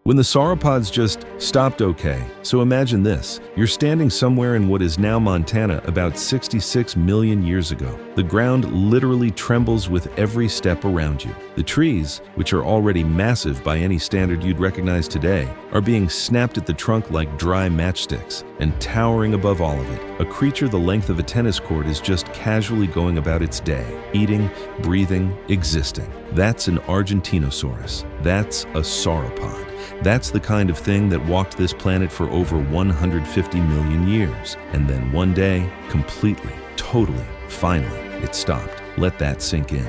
when the sauropods just stopped. Okay, so imagine this. You're standing somewhere in what is now Montana about 66 million years ago. The ground literally trembles with every step around you. The trees, which are already massive by any standard you'd recognize today, are being snapped at the trunk like dry matchsticks. And towering above all of it, a creature the length of a tennis court is just casually going about its day, eating, breathing, existing. That's an Argentinosaurus. That's a sauropod. That's the kind of thing that walked this planet for over 150 million years. And then one day, completely, totally, finally, it stopped. Let that sink in.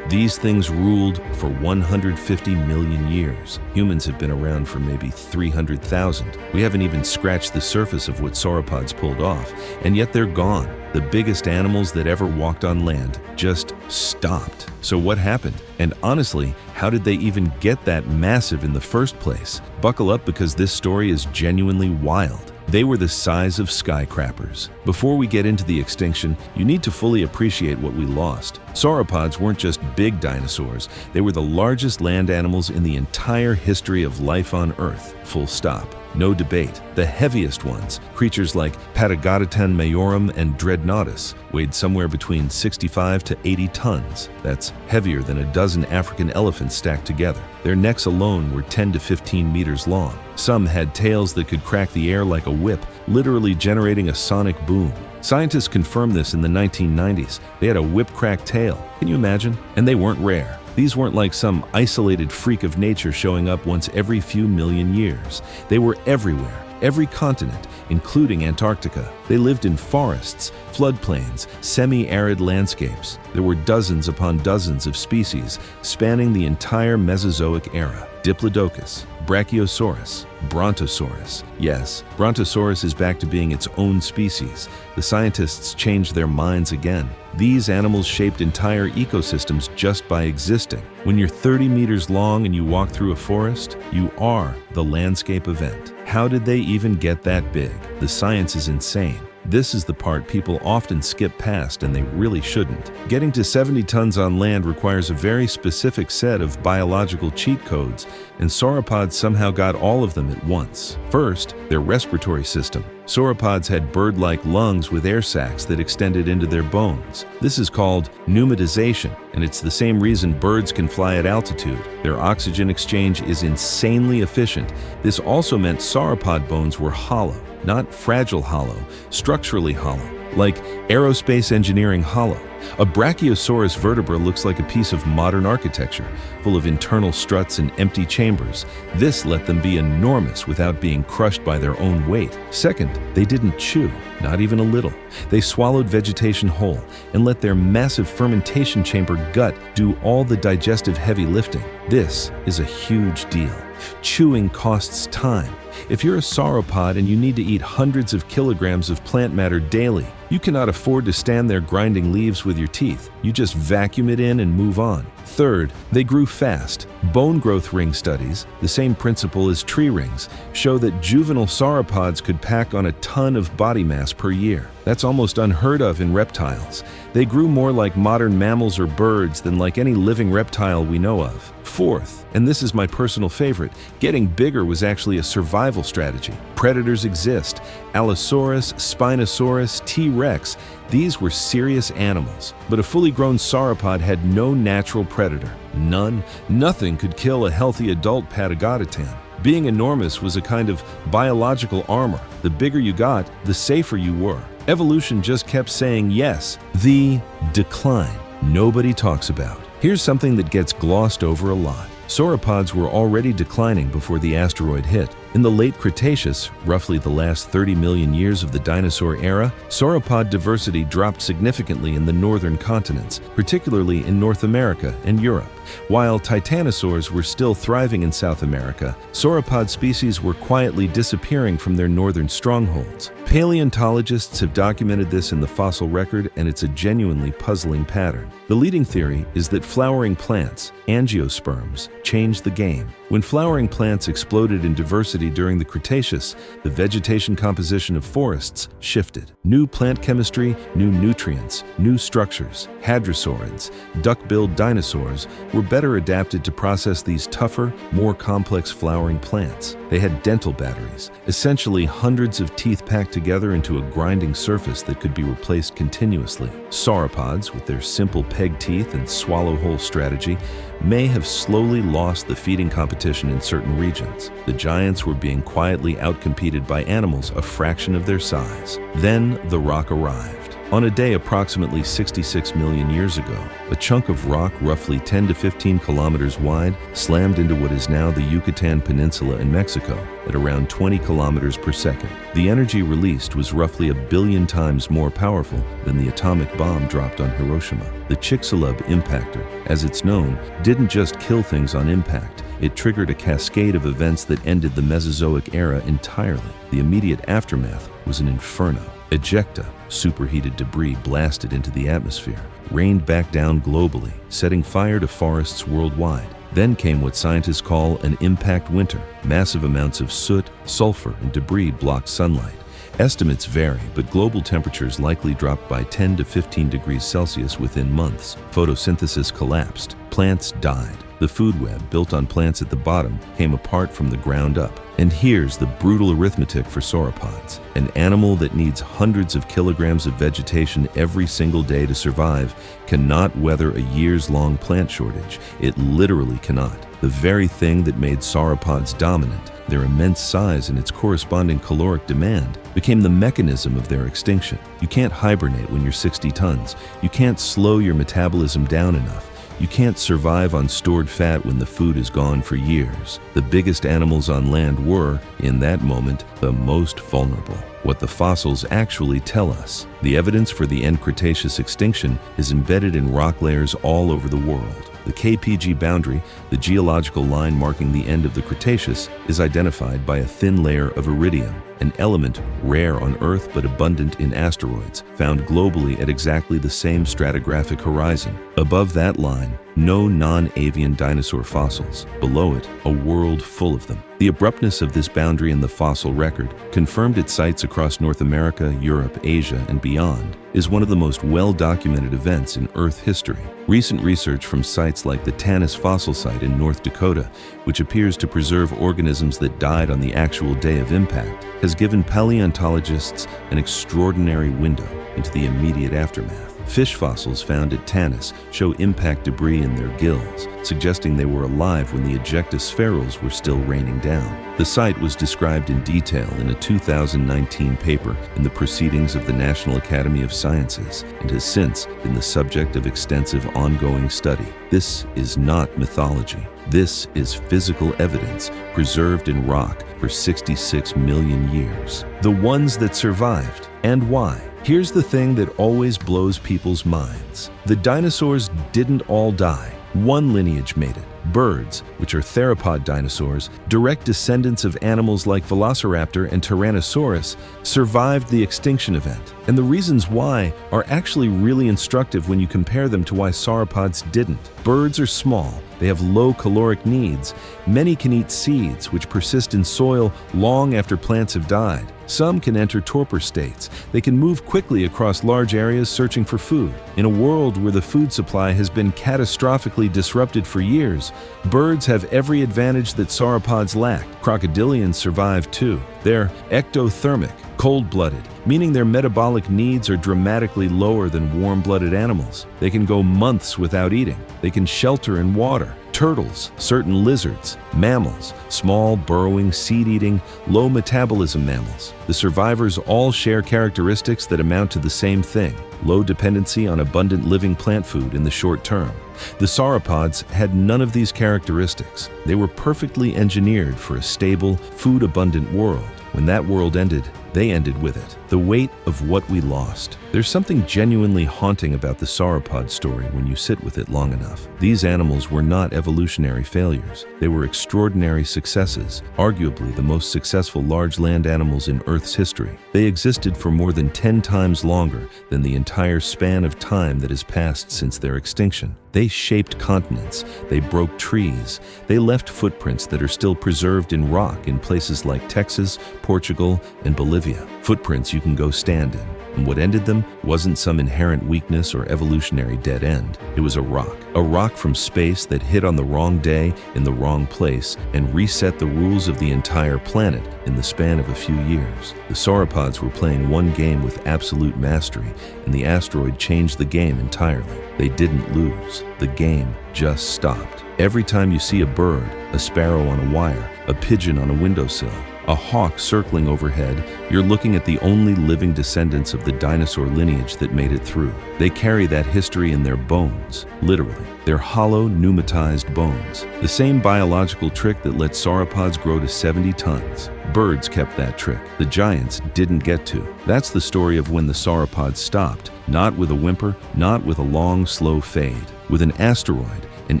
These things ruled for 150 million years. Humans have been around for maybe 300,000. We haven't even scratched the surface of what sauropods pulled off, and yet they're gone. The biggest animals that ever walked on land just stopped. So what happened? And honestly, how did they even get that massive in the first place? Buckle up, because this story is genuinely wild. They were the size of skyscrapers. Before we get into the extinction, you need to fully appreciate what we lost. Sauropods weren't just big dinosaurs, they were the largest land animals in the entire history of life on Earth. Full stop. No debate. The heaviest ones, creatures like Patagotitan majorum and Dreadnoughtus, weighed somewhere between 65 to 80 tons. That's heavier than a dozen African elephants stacked together. Their necks alone were 10 to 15 meters long. Some had tails that could crack the air like a whip, literally generating a sonic boom. Scientists confirmed this in the 1990s. They had a whip-crack tail. Can you imagine? And they weren't rare. These weren't like some isolated freak of nature showing up once every few million years. They were everywhere, every continent, including Antarctica. They lived in forests, floodplains, semi-arid landscapes. There were dozens upon dozens of species spanning the entire Mesozoic era. Diplodocus, Brachiosaurus, Brontosaurus. Yes, Brontosaurus is back to being its own species. The scientists changed their minds again. These animals shaped entire ecosystems just by existing. When you're 30 meters long and you walk through a forest, you are the landscape event. How did they even get that big? The science is insane. This is the part people often skip past, and they really shouldn't. Getting to 70 tons on land requires a very specific set of biological cheat codes, and sauropods somehow got all of them at once. First, their respiratory system. Sauropods had bird-like lungs with air sacs that extended into their bones. This is called pneumatization, and it's the same reason birds can fly at altitude. Their oxygen exchange is insanely efficient. This also meant sauropod bones were hollow. Not fragile hollow, structurally hollow, like aerospace engineering hollow. A Brachiosaurus vertebra looks like a piece of modern architecture, full of internal struts and empty chambers. This let them be enormous without being crushed by their own weight. Second, they didn't chew, not even a little. They swallowed vegetation whole and let their massive fermentation chamber gut do all the digestive heavy lifting. This is a huge deal. Chewing costs time. If you're a sauropod and you need to eat hundreds of kilograms of plant matter daily, you cannot afford to stand there grinding leaves with your teeth. You just vacuum it in and move on. Third, they grew fast. Bone growth ring studies, the same principle as tree rings, show that juvenile sauropods could pack on a ton of body mass per year. That's almost unheard of in reptiles. They grew more like modern mammals or birds than like any living reptile we know of. Fourth, and this is my personal favorite, getting bigger was actually a survival strategy. Predators exist. Allosaurus, Spinosaurus, T-Rex. These were serious animals, but a fully grown sauropod had no natural predator. None. Nothing could kill a healthy adult Patagotitan. Being enormous was a kind of biological armor. The bigger you got, the safer you were. Evolution just kept saying yes. The decline nobody talks about. Here's something that gets glossed over a lot. Sauropods were already declining before the asteroid hit. In the late Cretaceous, roughly the last 30 million years of the dinosaur era, sauropod diversity dropped significantly in the northern continents, particularly in North America and Europe. While titanosaurs were still thriving in South America, sauropod species were quietly disappearing from their northern strongholds. Paleontologists have documented this in the fossil record, and it's a genuinely puzzling pattern. The leading theory is that flowering plants, angiosperms, changed the game. When flowering plants exploded in diversity biodiversity during the Cretaceous, the vegetation composition of forests shifted. New plant chemistry, new nutrients, new structures. Hadrosaurids, duck-billed dinosaurs, were better adapted to process these tougher, more complex flowering plants. They had dental batteries, essentially hundreds of teeth packed together into a grinding surface that could be replaced continuously. Sauropods, with their simple peg teeth and swallow-hole strategy, may have slowly lost the feeding competition in certain regions. The giants were being quietly outcompeted by animals a fraction of their size. Then the rock arrived. On a day approximately 66 million years ago, a chunk of rock roughly 10 to 15 kilometers wide slammed into what is now the Yucatan Peninsula in Mexico at around 20 kilometers per second. The energy released was roughly 1 billion times more powerful than the atomic bomb dropped on Hiroshima. The Chicxulub impactor, as it's known, didn't just kill things on impact. It triggered a cascade of events that ended the Mesozoic era entirely. The immediate aftermath was an inferno. Ejecta, superheated debris blasted into the atmosphere, rained back down globally, setting fire to forests worldwide. Then came what scientists call an impact winter. Massive amounts of soot, sulfur, and debris blocked sunlight. Estimates vary, but global temperatures likely dropped by 10 to 15 degrees Celsius within months. Photosynthesis collapsed. Plants died. The food web, built on plants at the bottom, came apart from the ground up. And here's the brutal arithmetic for sauropods. An animal that needs hundreds of kilograms of vegetation every single day to survive cannot weather a years-long plant shortage. It literally cannot. The very thing that made sauropods dominant, their immense size and its corresponding caloric demand, became the mechanism of their extinction. You can't hibernate when you're 60 tons. You can't slow your metabolism down enough. You can't survive on stored fat when the food is gone for years. The biggest animals on land were, in that moment, the most vulnerable. What the fossils actually tell us. The evidence for the end Cretaceous extinction is embedded in rock layers all over the world. The KPG boundary, the geological line marking the end of the Cretaceous, is identified by a thin layer of iridium, an element rare on Earth but abundant in asteroids, found globally at exactly the same stratigraphic horizon. Above that line, no non-avian dinosaur fossils. Below it, a world full of them. The abruptness of this boundary in the fossil record, confirmed at sites across North America, Europe, Asia, and beyond, is one of the most well-documented events in Earth history. Recent research from sites like the Tanis fossil site in North Dakota, which appears to preserve organisms that died on the actual day of impact, has given paleontologists an extraordinary window into the immediate aftermath. Fish fossils found at Tanis show impact debris in their gills, suggesting they were alive when the ejecta spherules were still raining down. The site was described in detail in a 2019 paper in the Proceedings of the National Academy of Sciences and has since been the subject of extensive ongoing study. This is not mythology. This is physical evidence preserved in rock for 66 million years. The ones that survived, and why. Here's the thing that always blows people's minds. The dinosaurs didn't all die. One lineage made it. Birds, which are theropod dinosaurs, direct descendants of animals like Velociraptor and Tyrannosaurus, survived the extinction event. And the reasons why are actually really instructive when you compare them to why sauropods didn't. Birds are small. They have low caloric needs. Many can eat seeds, which persist in soil long after plants have died. Some can enter torpor states. They can move quickly across large areas searching for food. In a world where the food supply has been catastrophically disrupted for years, birds have every advantage that sauropods lack. Crocodilians survive too. They're ectothermic, cold-blooded, meaning their metabolic needs are dramatically lower than warm-blooded animals. They can go months without eating. They can shelter in water. Turtles, certain lizards, mammals, small, burrowing, seed-eating, low-metabolism mammals. The survivors all share characteristics that amount to the same thing: low dependency on abundant living plant food in the short term. The sauropods had none of these characteristics. They were perfectly engineered for a stable, food-abundant world. When that world ended, they ended with it. The weight of what we lost. There's something genuinely haunting about the sauropod story when you sit with it long enough. These animals were not evolutionary failures. They were extraordinary successes, arguably the most successful large land animals in Earth's history. They existed for more than 10 times longer than the entire span of time that has passed since their extinction. They shaped continents, they broke trees, they left footprints that are still preserved in rock in places like Texas, Portugal, and Bolivia. Footprints you can go stand in. And what ended them wasn't some inherent weakness or evolutionary dead end. It was a rock from space that hit on the wrong day in the wrong place and reset the rules of the entire planet in the span of a few years. The sauropods were playing one game with absolute mastery, and the asteroid changed the game entirely. They didn't lose. The game just stopped. Every time you see a bird, a sparrow on a wire, a pigeon on a windowsill, a hawk circling overhead, you're looking at the only living descendants of the dinosaur lineage that made it through. They carry that history in their bones, literally. They're hollow, pneumatized bones. The same biological trick that let sauropods grow to 70 tons. Birds kept that trick. The giants didn't get to. That's the story of when the sauropods stopped. Not with a whimper, not with a long, slow fade. With an asteroid, an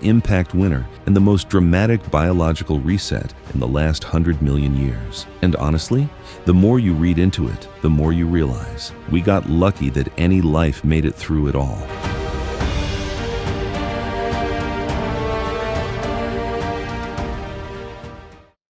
impact winner, and the most dramatic biological reset in the last 100 million years. And honestly, the more you read into it, the more you realize we got lucky that any life made it through it all.